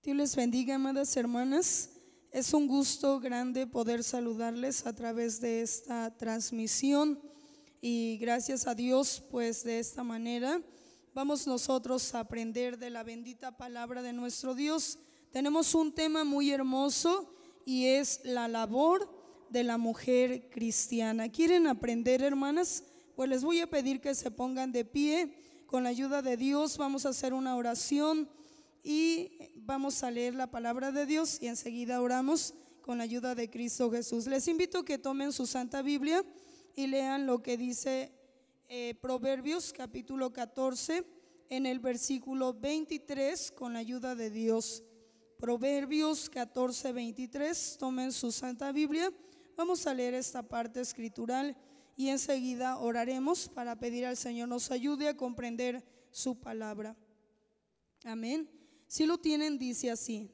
Dios les bendiga, amadas hermanas. Es un gusto grande poder saludarles a través de esta transmisión y gracias a Dios, pues de esta manera vamos nosotros a aprender de la bendita palabra de nuestro Dios. Tenemos un tema muy hermoso y es la labor de la mujer cristiana. ¿Quieren aprender, hermanas? Pues les voy a pedir que se pongan de pie. Con la ayuda de Dios vamos a hacer una oración y vamos a leer la palabra de Dios y enseguida oramos con la ayuda de Cristo Jesús. Les invito a que tomen su Santa Biblia y lean lo que dice Proverbios capítulo 14 en el versículo 23 con la ayuda de Dios. Proverbios 14, 23, tomen su Santa Biblia. Vamos a leer esta parte escritural y enseguida oraremos para pedir al Señor nos ayude a comprender su palabra. Amén. Si lo tienen, dice así: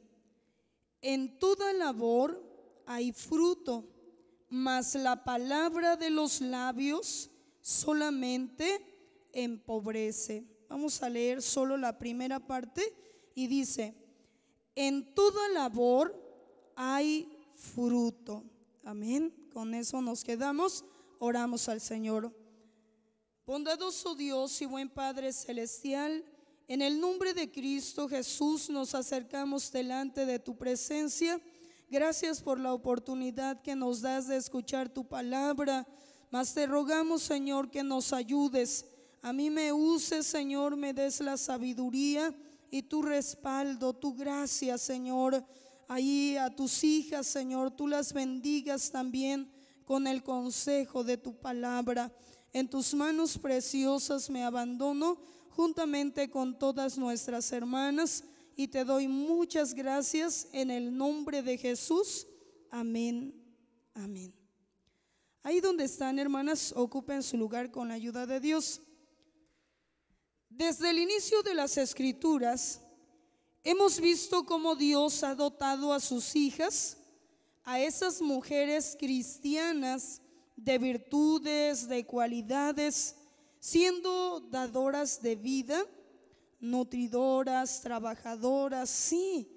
en toda labor hay fruto, mas la palabra de los labios solamente empobrece. Vamos a leer solo la primera parte y dice: en toda labor hay fruto. Amén. Con eso nos quedamos. Oramos al Señor. Bondadoso Dios y buen Padre celestial, en el nombre de Cristo Jesús nos acercamos delante de tu presencia. Gracias por la oportunidad que nos das de escuchar tu palabra. Mas te rogamos, Señor, que nos ayudes. A mí me uses, Señor, me des la sabiduría y tu respaldo, tu gracia, Señor. Ahí a tus hijas, Señor, tú las bendigas también con el consejo de tu palabra. En tus manos preciosas me abandono juntamente con todas nuestras hermanas y te doy muchas gracias en el nombre de Jesús. Amén, amén. Ahí donde están, hermanas, ocupen su lugar con la ayuda de Dios. Desde el inicio de las Escrituras hemos visto cómo Dios ha dotado a sus hijas, a esas mujeres cristianas, de virtudes, de cualidades, siendo dadoras de vida, nutridoras, trabajadoras. Sí,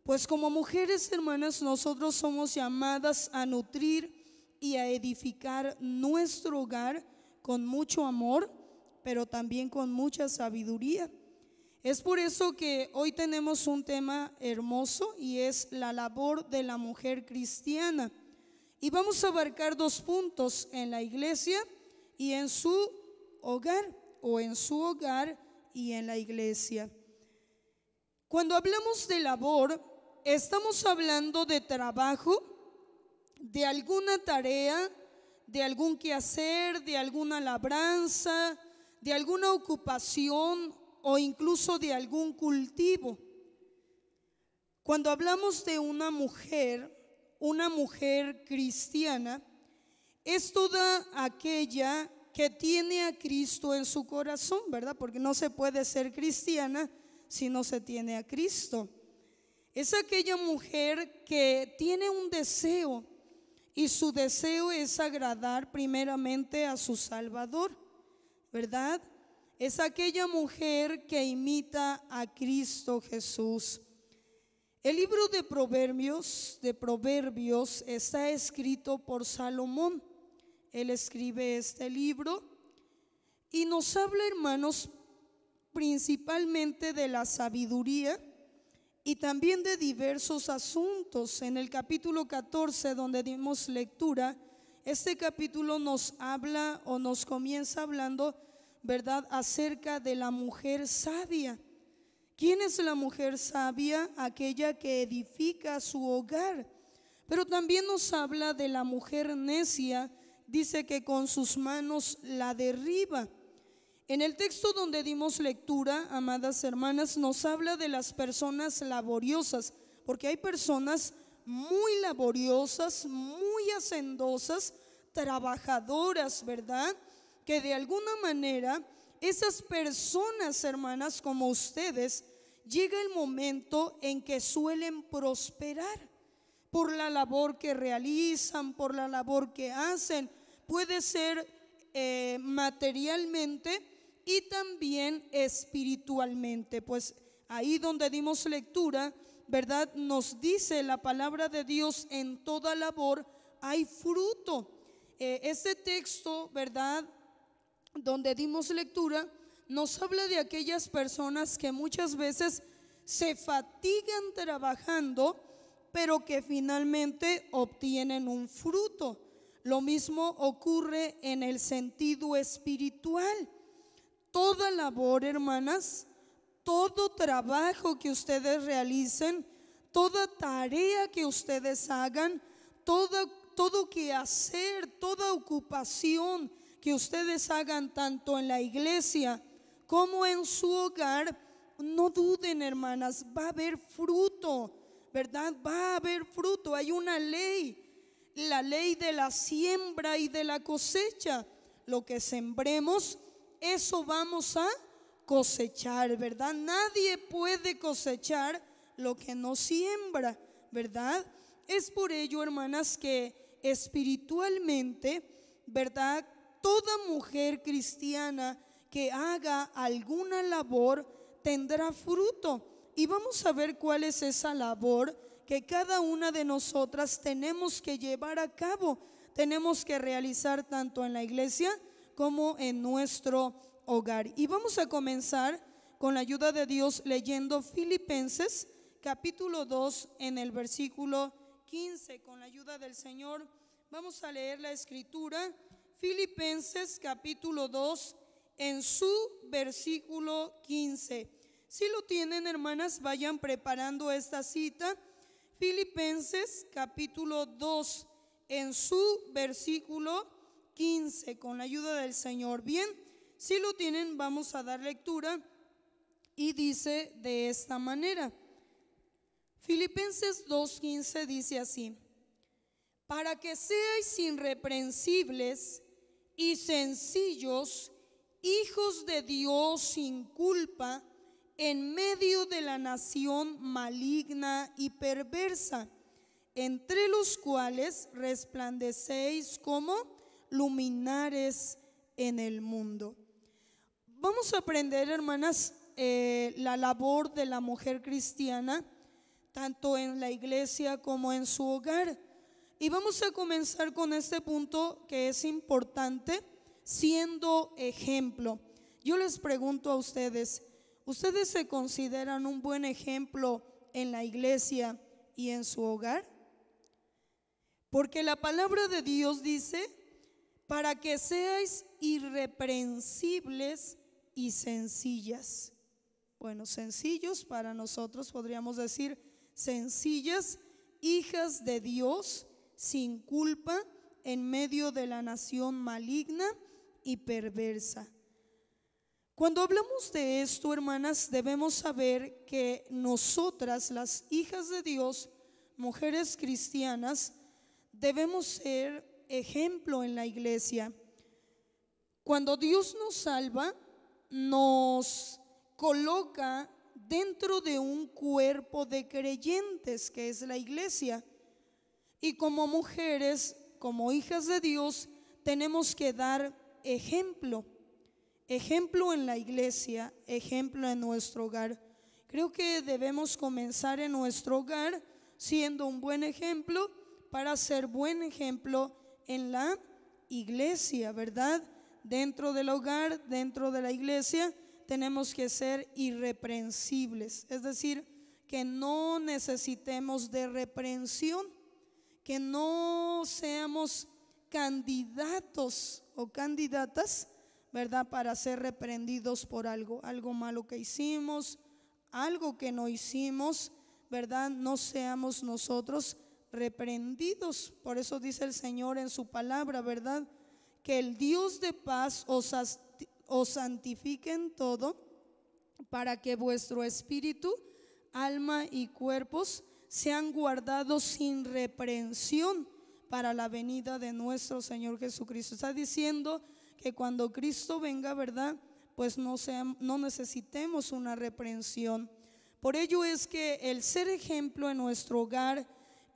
pues como mujeres, hermanas, nosotros somos llamadas a nutrir y a edificar nuestro hogar con mucho amor, pero también con mucha sabiduría. Es por eso que hoy tenemos un tema hermoso y es la labor de la mujer cristiana. Y vamos a abarcar dos puntos: en la iglesia y en su hogar, o en su hogar y en la iglesia. Cuando hablamos de labor, estamos hablando de trabajo, de alguna tarea, de algún quehacer, de alguna labranza, de alguna ocupación o incluso de algún cultivo. Cuando hablamos de una mujer cristiana, es toda aquella que tiene a Cristo en su corazón, ¿verdad? Porque no se puede ser cristiana si no se tiene a Cristo. Es aquella mujer que tiene un deseo y su deseo es agradar primeramente a su Salvador, ¿verdad? Es aquella mujer que imita a Cristo Jesús. El libro de Proverbios está escrito por Salomón. Él escribe este libro y nos habla, hermanos, principalmente de la sabiduría y también de diversos asuntos. En el capítulo 14, donde dimos lectura, este capítulo nos habla o nos comienza hablando, ¿verdad?, acerca de la mujer sabia. ¿Quién es la mujer sabia? Aquella que edifica su hogar. Pero también nos habla de la mujer necia. Dice que con sus manos la derriba. En el texto donde dimos lectura, amadas hermanas, nos habla de las personas laboriosas, porque hay personas muy laboriosas, muy hacendosas, trabajadoras, ¿verdad?, que de alguna manera esas personas, hermanas, como ustedes, llega el momento en que suelen prosperar por la labor que realizan, por la labor que hacen. Puede ser materialmente y también espiritualmente. Pues ahí donde dimos lectura, ¿verdad? Nos dice la palabra de Dios: en toda labor hay fruto. Este texto, ¿verdad?, donde dimos lectura, nos habla de aquellas personas que muchas veces se fatigan trabajando, pero que finalmente obtienen un fruto. Lo mismo ocurre en el sentido espiritual. Toda labor, hermanas, todo trabajo que ustedes realicen, toda tarea que ustedes hagan, todo quehacer, toda ocupación que ustedes hagan, tanto en la iglesia como en su hogar, no duden, hermanas, va a haber fruto, ¿verdad? Va a haber fruto. Hay una ley, la ley de la siembra y de la cosecha. Lo que sembremos, eso vamos a cosechar, ¿verdad? Nadie puede cosechar lo que no siembra, ¿verdad? Es por ello, hermanas, que espiritualmente, ¿verdad?, toda mujer cristiana que haga alguna labor tendrá fruto. Y vamos a ver cuál es esa labor que cada una de nosotras tenemos que llevar a cabo, tenemos que realizar tanto en la iglesia como en nuestro hogar. Y vamos a comenzar con la ayuda de Dios leyendo Filipenses capítulo 2 en el versículo 15. Con la ayuda del Señor vamos a leer la escritura. Filipenses capítulo 2 en su versículo 15. Si lo tienen, hermanas, vayan preparando esta cita. Filipenses capítulo 2 en su versículo 15, con la ayuda del Señor. Bien, si lo tienen, vamos a dar lectura y dice de esta manera. Filipenses 2:15 dice así: para que seáis irreprensibles y sencillos, hijos de Dios sin culpa, en medio de la nación maligna y perversa, entre los cuales resplandecéis como luminares en el mundo. Vamos a aprender, hermanas, la labor de la mujer cristiana, tanto en la iglesia como en su hogar. Y vamos a comenzar con este punto que es importante, siendo ejemplo. Yo les pregunto a ustedes, ¿ustedes se consideran un buen ejemplo en la iglesia y en su hogar? Porque la palabra de Dios dice: para que seáis irreprensibles y sencillas. Bueno, sencillos para nosotros podríamos decir sencillas, hijas de Dios sin culpa, en medio de la nación maligna y perversa. Cuando hablamos de esto, hermanas, debemos saber que nosotras, las hijas de Dios, mujeres cristianas, debemos ser ejemplo en la iglesia. Cuando Dios nos salva, nos coloca dentro de un cuerpo de creyentes que es la iglesia. Y como mujeres, como hijas de Dios, tenemos que dar ejemplo. Ejemplo en la iglesia, ejemplo en nuestro hogar. Creo que debemos comenzar en nuestro hogar siendo un buen ejemplo para ser buen ejemplo en la iglesia, ¿verdad? Dentro del hogar, dentro de la iglesia, tenemos que ser irreprensibles. Es decir, que no necesitemos de reprensión, que no seamos candidatos o candidatas, ¿verdad?, para ser reprendidos por algo malo que hicimos, algo que no hicimos, ¿verdad? No seamos nosotros reprendidos. Por eso dice el Señor en su palabra, ¿verdad?, que el Dios de paz os santifique en todo, para que vuestro espíritu, alma y cuerpos sean guardados sin reprensión para la venida de nuestro Señor Jesucristo. Está diciendo que cuando Cristo venga, ¿verdad?, pues no necesitemos una reprensión. Por ello es que el ser ejemplo en nuestro hogar,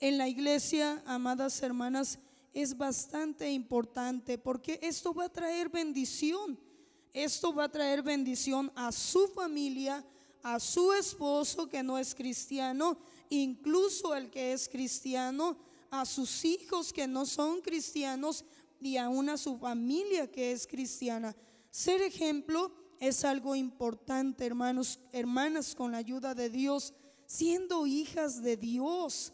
en la iglesia, amadas hermanas, es bastante importante, porque esto va a traer bendición. Esto va a traer bendición a su familia, a su esposo que no es cristiano, incluso el que es cristiano, a sus hijos que no son cristianos y aún a su familia que es cristiana. Ser ejemplo es algo importante, hermanos, hermanas, con la ayuda de Dios, siendo hijas de Dios.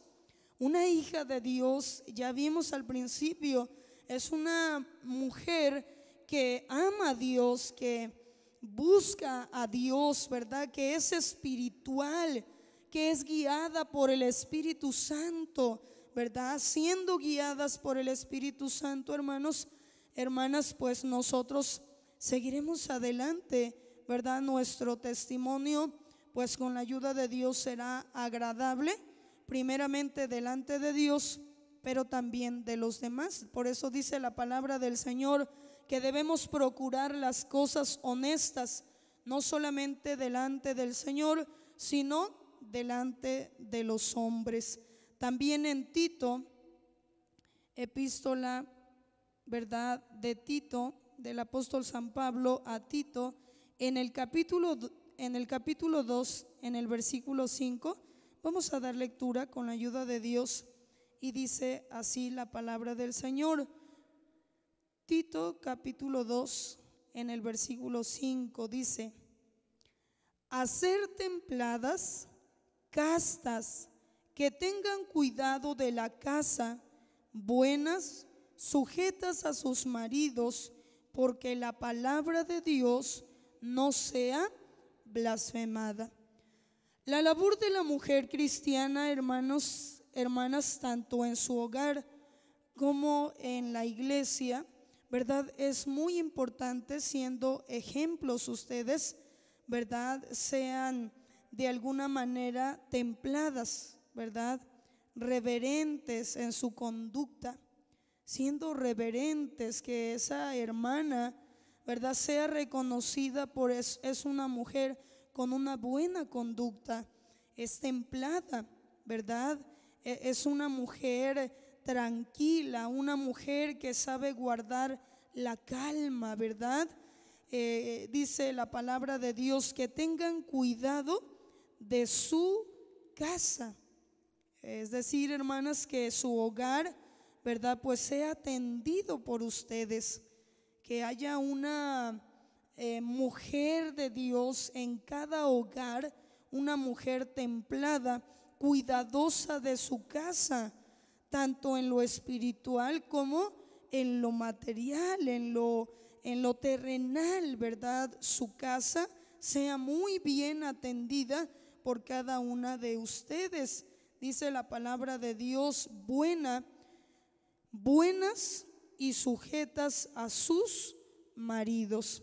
Una hija de Dios, ya vimos al principio, es una mujer que ama a Dios, que busca a Dios, ¿verdad? Que es espiritual, que es guiada por el Espíritu Santo, ¿verdad? Siendo guiadas por el Espíritu Santo, hermanos, hermanas, pues nosotros seguiremos adelante, ¿verdad? Nuestro testimonio, pues con la ayuda de Dios será agradable, primeramente delante de Dios, pero también de los demás. Por eso dice la palabra del Señor que debemos procurar las cosas honestas, no solamente delante del Señor, sino delante de los hombres. También en Tito, epístola, ¿verdad?, de Tito, del apóstol San Pablo a Tito, en el capítulo 2, en el versículo 5, vamos a dar lectura con la ayuda de Dios, y dice así la palabra del Señor. Tito capítulo 2, en el versículo 5 dice: a ser templadas, castas, que tengan cuidado de la casa, buenas, sujetas a sus maridos, porque la palabra de Dios no sea blasfemada. La labor de la mujer cristiana, hermanos, hermanas, tanto en su hogar como en la iglesia, ¿verdad?, es muy importante, siendo ejemplos ustedes, ¿verdad?, sean de alguna manera templadas, ¿verdad?, reverentes en su conducta, siendo reverentes, que esa hermana, ¿verdad?, sea reconocida por es una mujer con una buena conducta, es templada, ¿verdad?, es una mujer tranquila, una mujer que sabe guardar la calma, ¿verdad? Dice la palabra de Dios que tengan cuidado de su casa, es decir, hermanas, que su hogar, ¿verdad?, pues sea atendido por ustedes, que haya una mujer de Dios en cada hogar, una mujer templada, cuidadosa de su casa, tanto en lo espiritual como en lo material, en lo terrenal, ¿verdad? Su casa sea muy bien atendida por cada una de ustedes. Dice la palabra de Dios, buenas y sujetas a sus maridos.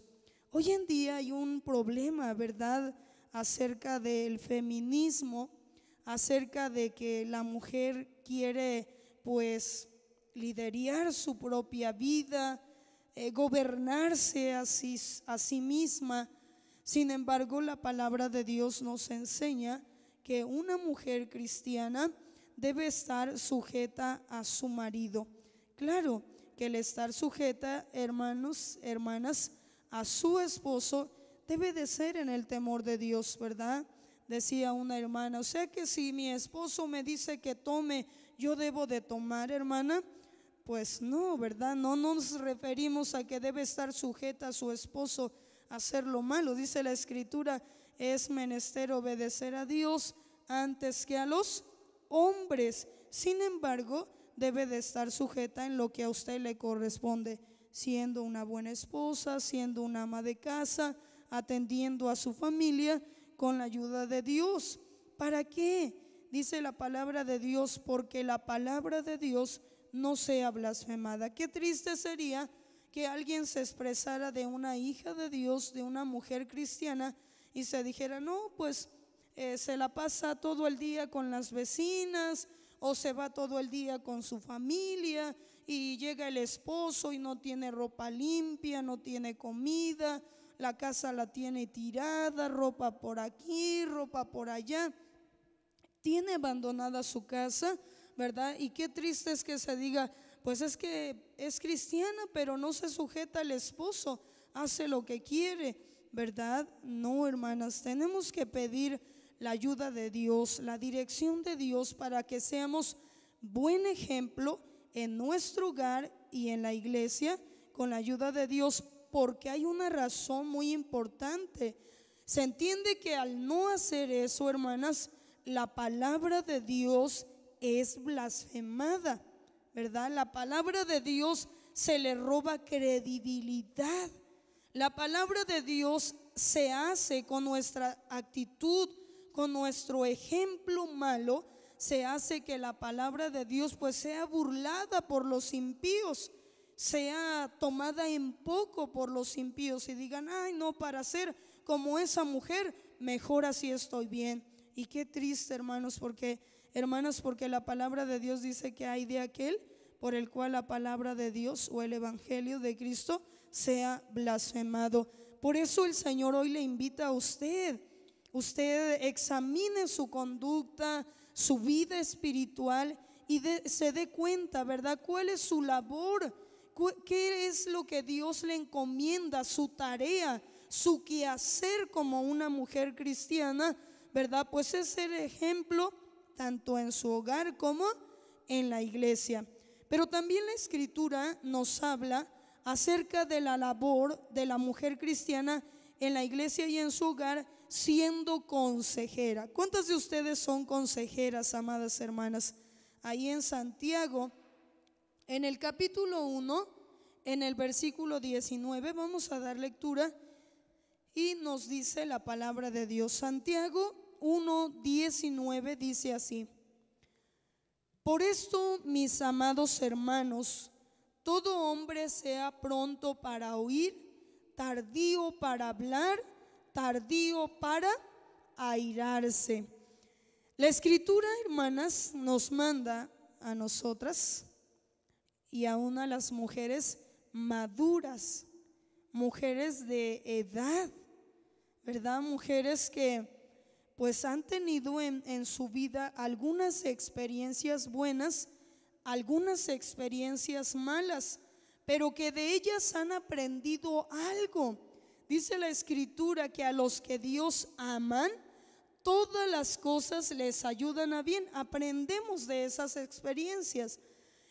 Hoy en día hay un problema, ¿verdad?, acerca del feminismo, acerca de que la mujer quiere pues liderar su propia vida, gobernarse a sí misma. Sin embargo, la palabra de Dios nos enseña que una mujer cristiana debe estar sujeta a su marido. Claro que el estar sujeta, hermanos, hermanas, a su esposo debe de ser en el temor de Dios, ¿verdad? Decía una hermana, o sea que si mi esposo me dice que tome, yo debo de tomar, hermana. Pues no, ¿verdad? No nos referimos a que debe estar sujeta a su esposo a hacer lo malo. Dice la Escritura, es menester obedecer a Dios antes que a los hombres. Sin embargo, debe de estar sujeta en lo que a usted le corresponde, siendo una buena esposa, siendo una ama de casa, atendiendo a su familia con la ayuda de Dios. ¿Para qué? Dice la palabra de Dios, porque la palabra de Dios no sea blasfemada. Qué triste sería que alguien se expresara de una hija de Dios, de una mujer cristiana, y se dijera, no, pues se la pasa todo el día con las vecinas, o se va todo el día con su familia, y llega el esposo y no tiene ropa limpia, no tiene comida, la casa la tiene tirada, ropa por aquí, ropa por allá, tiene abandonada su casa, ¿verdad? Y qué triste es que se diga, pues es que es cristiana, pero no se sujeta al esposo, hace lo que quiere. ¿verdad? No, hermanas, tenemos que pedir la ayuda de Dios, la dirección de Dios para que seamos buen ejemplo en nuestro hogar y en la iglesia con la ayuda de Dios, porque hay una razón muy importante. Se entiende que al no hacer eso, hermanas, la palabra de Dios es blasfemada, ¿verdad? La palabra de Dios se le roba credibilidad. La palabra de Dios se hace con nuestra actitud, con nuestro ejemplo malo, se hace que la palabra de Dios pues sea burlada por los impíos, sea tomada en poco por los impíos y digan: ay, no, para ser como esa mujer, mejor así estoy bien. Y qué triste, hermanos, hermanas, porque la palabra de Dios dice que hay de aquel por el cual la palabra de Dios o el evangelio de Cristo sea blasfemado. Por eso el Señor hoy le invita a usted examine su conducta, su vida espiritual y se dé cuenta, ¿verdad? ¿Cuál es su labor? ¿Qué es lo que Dios le encomienda? Su tarea, su quehacer como una mujer cristiana, ¿verdad? Pues es ser ejemplo tanto en su hogar como en la iglesia. Pero también la Escritura nos habla acerca de la labor de la mujer cristiana en la iglesia y en su hogar, siendo consejera. ¿Cuántas de ustedes son consejeras, amadas hermanas? Ahí en Santiago, en el capítulo 1, en el versículo 19, vamos a dar lectura y nos dice la palabra de Dios. Santiago 1:19 dice así: por esto, mis amados hermanos, todo hombre sea pronto para oír, tardío para hablar, tardío para airarse. La Escritura, hermanas, nos manda a nosotras y aún a las mujeres maduras, mujeres de edad, ¿verdad? Mujeres que pues han tenido en su vida algunas experiencias buenas, algunas experiencias malas, pero que de ellas han aprendido algo. Dice la Escritura que a los que Dios aman, todas las cosas les ayudan a bien. Aprendemos de esas experiencias.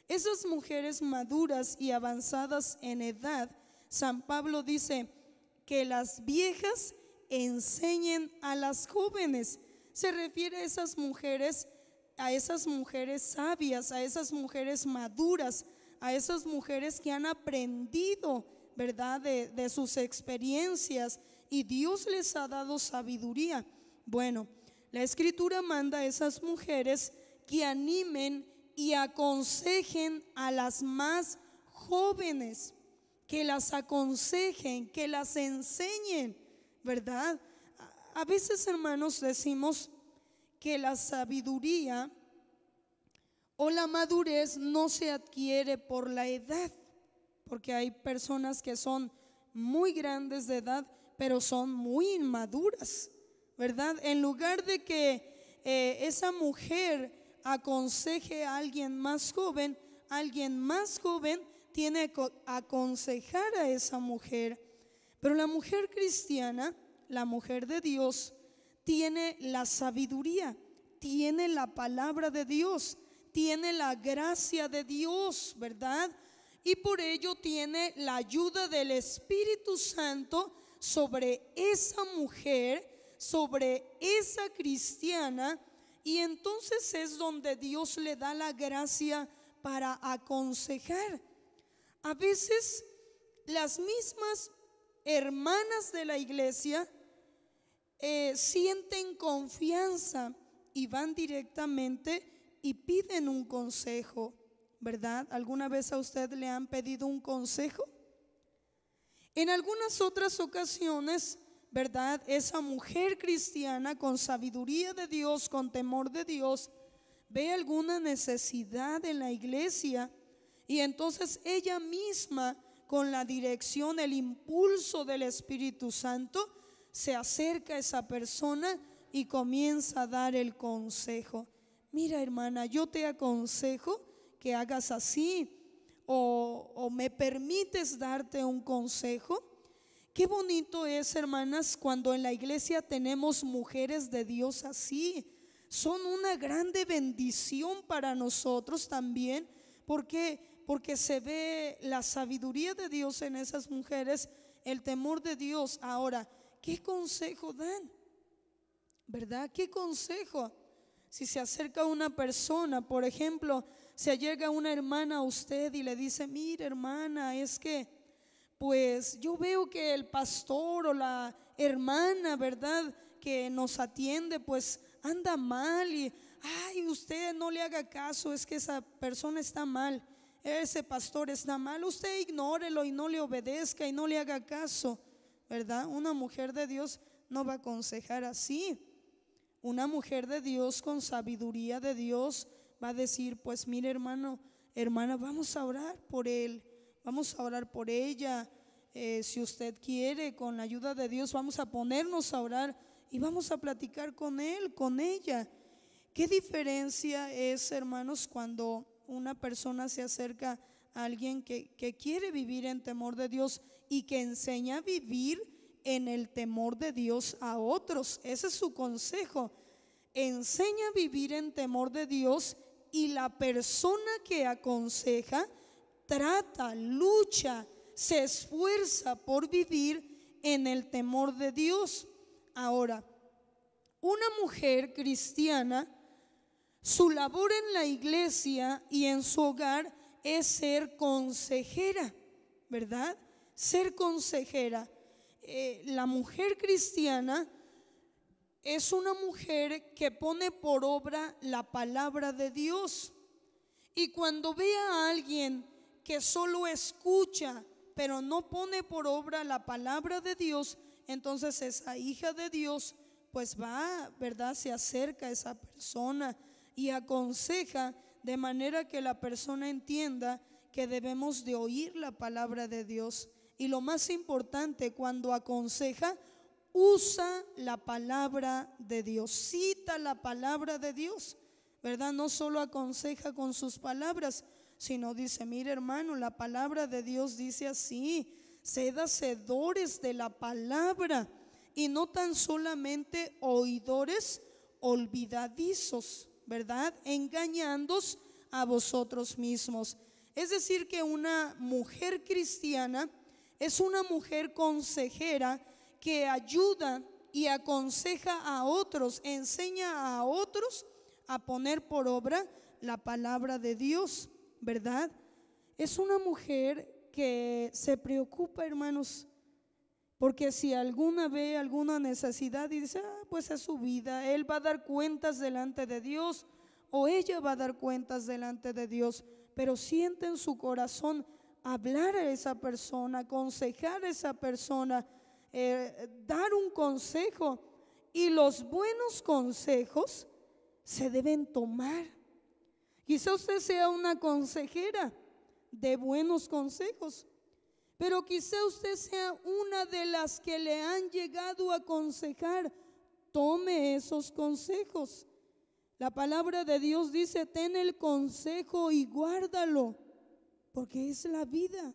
Esas mujeres maduras y avanzadas en edad, San Pablo dice que las viejas enseñen a las jóvenes. Se refiere a esas mujeres sabias, a esas mujeres maduras, a esas mujeres que han aprendido, ¿verdad?, de sus experiencias, y Dios les ha dado sabiduría. Bueno, la Escritura manda a esas mujeres que animen y aconsejen a las más jóvenes, que las aconsejen, que las enseñen, ¿verdad? A veces, hermanos, decimos que la sabiduría o la madurez no se adquiere por la edad, porque hay personas que son muy grandes de edad, pero son muy inmaduras, ¿verdad? En lugar de que esa mujer aconseje a alguien más joven tiene que aconsejar a esa mujer. Pero la mujer cristiana, la mujer de Dios, tiene la sabiduría, tiene la palabra de Dios, tiene la gracia de Dios, ¿verdad? Y por ello tiene la ayuda del Espíritu Santo sobre esa mujer, sobre esa cristiana, y entonces es donde Dios le da la gracia para aconsejar. A veces las mismas hermanas de la iglesia sienten confianza y van directamente y piden un consejo, ¿verdad? ¿Alguna vez a usted le han pedido un consejo? En algunas otras ocasiones, ¿verdad?, esa mujer cristiana con sabiduría de Dios, con temor de Dios, ve alguna necesidad en la iglesia y entonces ella misma, con la dirección, el impulso del Espíritu Santo, se acerca a esa persona y comienza a dar el consejo. Mira, hermana, yo te aconsejo que hagas así, o me permites darte un consejo. qué bonito es, hermanas, cuando en la iglesia tenemos mujeres de Dios así. Son una grande bendición para nosotros también, porque se ve la sabiduría de Dios en esas mujeres, el temor de Dios. Ahora, ¿qué consejo dan? ¿Verdad? ¿Qué consejo? Si se acerca una persona, por ejemplo, se llega una hermana a usted y le dice: mire, hermana, es que pues yo veo que el pastor o la hermana, ¿verdad?, que nos atiende, pues anda mal, y ay, usted no le haga caso, es que esa persona está mal, ese pastor está mal, usted ignórelo y no le obedezca y no le haga caso, ¿verdad? Una mujer de Dios no va a aconsejar así. Una mujer de Dios con sabiduría de Dios va a decir: pues mire, hermano, hermana, vamos a orar por él, vamos a orar por ella. Si usted quiere, con la ayuda de Dios, vamos a ponernos a orar y vamos a platicar con él, con ella. ¿Qué diferencia es, hermanos, cuando una persona se acerca a alguien que quiere vivir en temor de Dios y que enseña a vivir en el temor de Dios a otros? Ese es su consejo. Enseña a vivir en temor de Dios, y la persona que aconseja trata, lucha, se esfuerza por vivir en el temor de Dios. Ahora, una mujer cristiana, su labor en la iglesia y en su hogar es ser consejera, ¿verdad? Ser consejera. La mujer cristiana es una mujer que pone por obra la palabra de Dios. Y cuando ve a alguien que solo escucha pero no pone por obra la palabra de Dios, entonces esa hija de Dios pues va, ¿verdad?, se acerca a esa persona y aconseja, de manera que la persona entienda que debemos de oír la palabra de Dios. Y lo más importante, cuando aconseja, usa la palabra de Dios, cita la palabra de Dios, ¿verdad? No solo aconseja con sus palabras, sino dice: mire, hermano, la palabra de Dios dice así. Sed hacedores de la palabra y no tan solamente oidores olvidadizos, ¿verdad?, engañándoos a vosotros mismos. Es decir, que una mujer cristiana es una mujer consejera que ayuda y aconseja a otros, enseña a otros a poner por obra la palabra de Dios, ¿verdad? Es una mujer que se preocupa, hermanos, porque si alguna ve alguna necesidad y dice: pues es su vida, él va a dar cuentas delante de Dios, o ella va a dar cuentas delante de Dios, pero siente en su corazón hablar a esa persona, aconsejar a esa persona, dar un consejo. Y los buenos consejos se deben tomar. Quizá usted sea una consejera de buenos consejos, pero quizá usted sea una de las que le han llegado a aconsejar. Tome esos consejos. La palabra de Dios dice: ten el consejo y guárdalo, porque es la vida.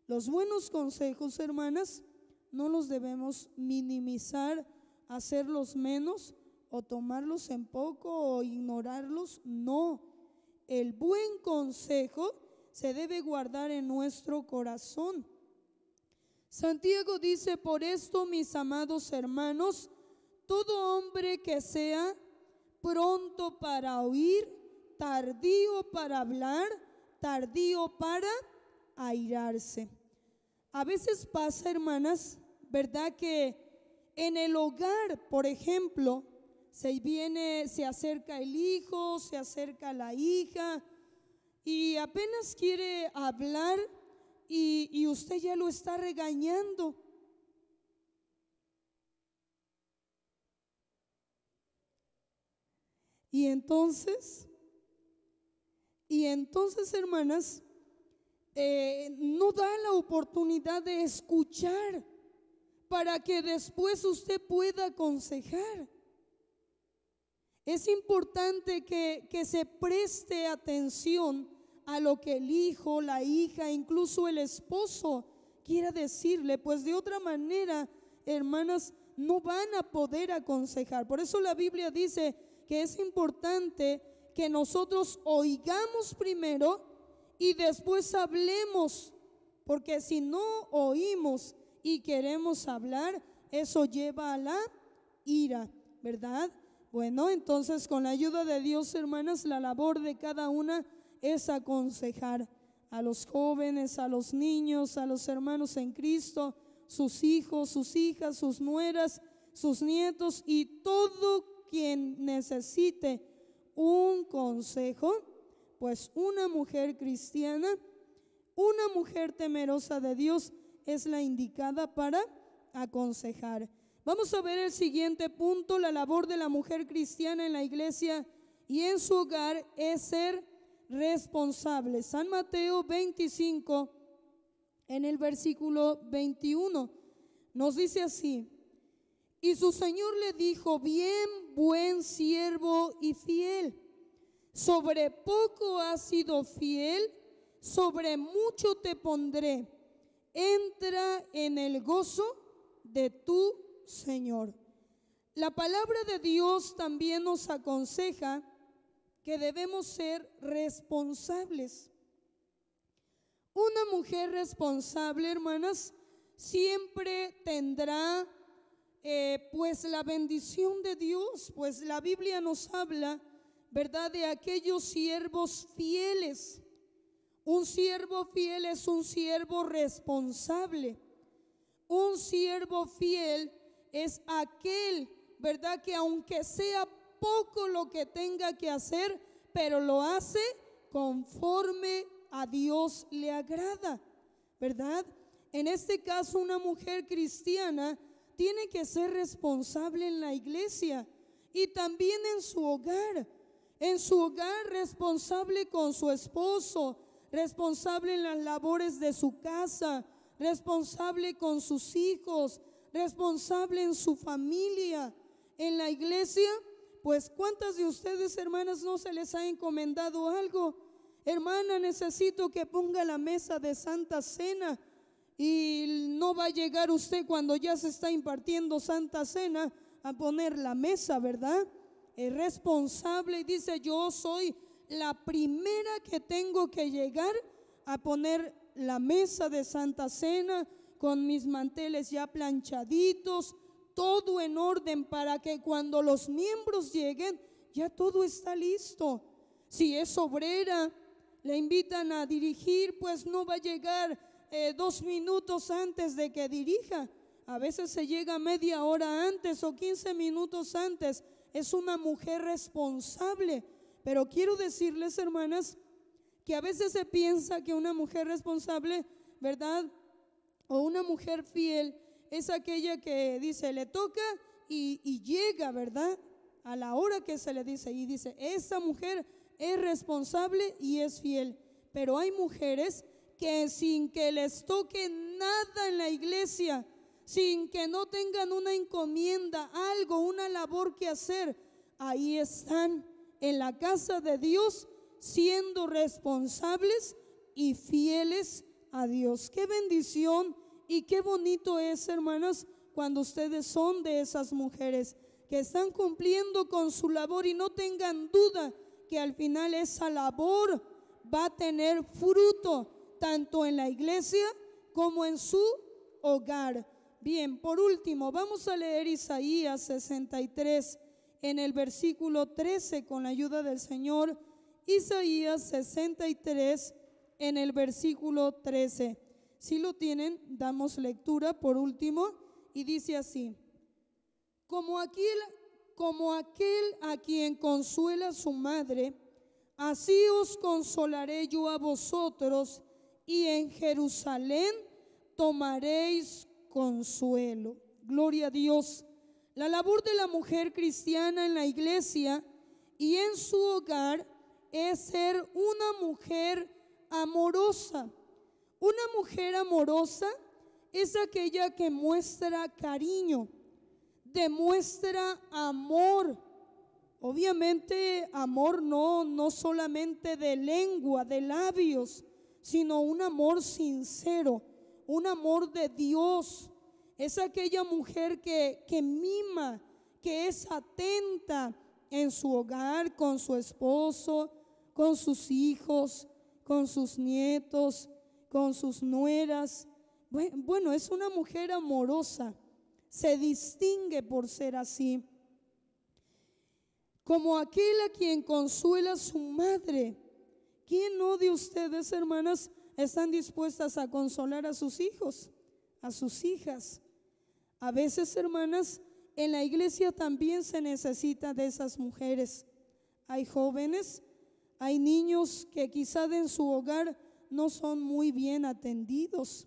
Los buenos consejos, hermanas, no los debemos minimizar, hacerlos menos o tomarlos en poco o ignorarlos. No, el buen consejo se debe guardar en nuestro corazón. Santiago dice: por esto, mis amados hermanos, todo hombre que sea pronto para oír, tardío para hablar, tardío para airarse. A veces pasa, hermanas, ¿verdad?, que en el hogar, por ejemplo, se acerca el hijo, se acerca la hija y apenas quiere hablar y usted ya lo está regañando. Y entonces, hermanas, no da la oportunidad de escuchar para que después usted pueda aconsejar. Es importante que se preste atención a lo que el hijo, la hija, incluso el esposo quiera decirle, pues de otra manera, hermanas, no van a poder aconsejar. Por eso la Biblia dice que es importante que nosotros oigamos primero y después hablemos, porque si no oímos y queremos hablar, eso lleva a la ira, ¿verdad? Bueno, entonces con la ayuda de Dios, hermanas, la labor de cada una es aconsejar a los jóvenes, a los niños, a los hermanos en Cristo, sus hijos, sus hijas, sus nueras, sus nietos y todo quien necesite un consejo. Pues una mujer cristiana, una mujer temerosa de Dios es la indicada para aconsejar. Vamos a ver el siguiente punto. La labor de la mujer cristiana en la iglesia y en su hogar es ser responsable. San Mateo 25, en el versículo 21, nos dice así: y su Señor le dijo, bien, buen siervo y fiel, sobre poco has sido fiel, sobre mucho te pondré, entra en el gozo de tu Señor. La palabra de Dios también nos aconseja que debemos ser responsables. Una mujer responsable, hermanas, siempre tendrá pues la bendición de Dios, pues la Biblia nos habla, ¿verdad?, de aquellos siervos fieles. Un siervo fiel es un siervo responsable. Un siervo fiel es aquel, ¿verdad?, que aunque sea poco lo que tenga que hacer, pero lo hace conforme a Dios le agrada, ¿verdad? En este caso, una mujer cristiana tiene que ser responsable en la iglesia y también en su hogar. En su hogar, responsable con su esposo, responsable en las labores de su casa, responsable con sus hijos, responsable en su familia. En la iglesia, pues ¿cuántas de ustedes, hermanas, no se les ha encomendado algo? Hermana, necesito que ponga la mesa de Santa Cena, y no va a llegar usted cuando ya se está impartiendo Santa Cena a poner la mesa, ¿verdad? Es responsable y dice, yo soy la primera que tengo que llegar a poner la mesa de Santa Cena con mis manteles ya planchaditos, todo en orden para que cuando los miembros lleguen ya todo está listo. Si es obrera, le invitan a dirigir, pues no va a llegar 2 minutos antes de que dirija. A veces se llega media hora antes o 15 minutos antes. Es una mujer responsable. Pero quiero decirles, hermanas, que a veces se piensa que una mujer responsable, ¿verdad?, o una mujer fiel es aquella que dice, le toca y llega, ¿verdad?, a la hora que se le dice, y dice, esa mujer es responsable y es fiel. Pero hay mujeres que sin que les toque nada en la iglesia, sin que no tengan una encomienda, algo, una labor que hacer, ahí están en la casa de Dios siendo responsables y fieles a Dios. Qué bendición y qué bonito es, hermanas, cuando ustedes son de esas mujeres que están cumpliendo con su labor y no tengan duda que al final esa labor va a tener fruto tanto en la iglesia como en su hogar. Bien, por último, vamos a leer Isaías 63 en el versículo 13 con la ayuda del Señor. Isaías 63 en el versículo 13. Si lo tienen, damos lectura por último y dice así: como aquel a quien consuela su madre, así os consolaré yo a vosotros, y en Jerusalén tomaréis consuelo. Gloria a Dios. La labor de la mujer cristiana en la iglesia y en su hogar es ser una mujer amorosa. Una mujer amorosa es aquella que muestra cariño, demuestra amor. Obviamente amor no solamente de lengua, de labios, sino un amor sincero, un amor de Dios. Es aquella mujer que mima, que es atenta en su hogar, con su esposo, con sus hijos, con sus nietos, con sus nueras. Bueno, es una mujer amorosa, se distingue por ser así. Como aquel a quien consuela a su madre. ¿Quién no de ustedes, hermanas, están dispuestas a consolar a sus hijos, a sus hijas? A veces, hermanas, en la iglesia también se necesita de esas mujeres. Hay jóvenes, hay niños que quizá en su hogar no son muy bien atendidos,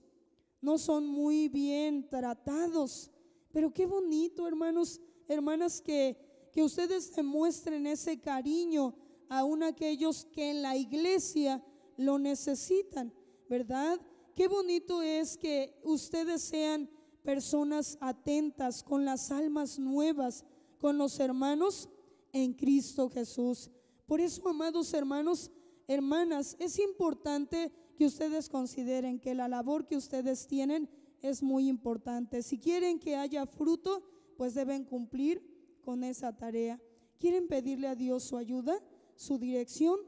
no son muy bien tratados. Pero qué bonito, hermanos, hermanas, que ustedes demuestren ese cariño aún aquellos que en la iglesia lo necesitan, ¿verdad? Qué bonito es que ustedes sean personas atentas con las almas nuevas, con los hermanos en Cristo Jesús. Por eso, amados hermanos, hermanas, es importante que ustedes consideren que la labor que ustedes tienen es muy importante. Si quieren que haya fruto, pues deben cumplir con esa tarea. ¿Quieren pedirle a Dios su ayuda, su dirección?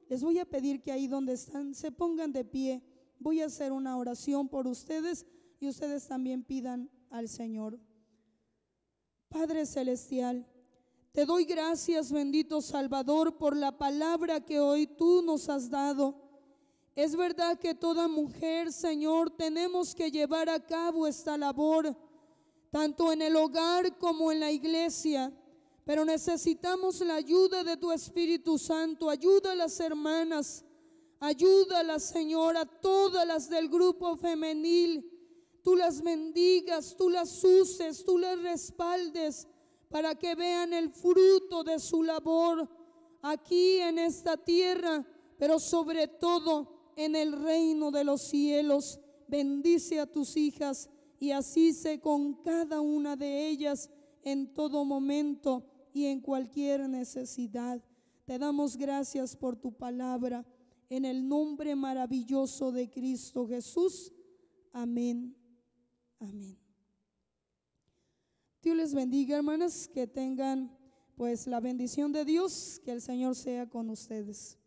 Les voy a pedir que ahí donde están se pongan de pie. Voy a hacer una oración por ustedes y ustedes también pidan al Señor. Padre celestial, te doy gracias, bendito Salvador, por la palabra que hoy tú nos has dado. Es verdad que toda mujer, Señor, tenemos que llevar a cabo esta labor, tanto en el hogar como en la iglesia. Pero necesitamos la ayuda de tu Espíritu Santo. Ayuda a las hermanas, ayúdalas, Señor, a todas las del grupo femenil. Tú las bendigas, tú las uses, tú las respaldes para que vean el fruto de su labor aquí en esta tierra, pero sobre todo en el reino de los cielos. Bendice a tus hijas y así sé con cada una de ellas en todo momento y en cualquier necesidad. Te damos gracias por tu palabra, en el nombre maravilloso de Cristo Jesús. Amén. Amén. Dios les bendiga, hermanas, que tengan pues la bendición de Dios, que el Señor sea con ustedes.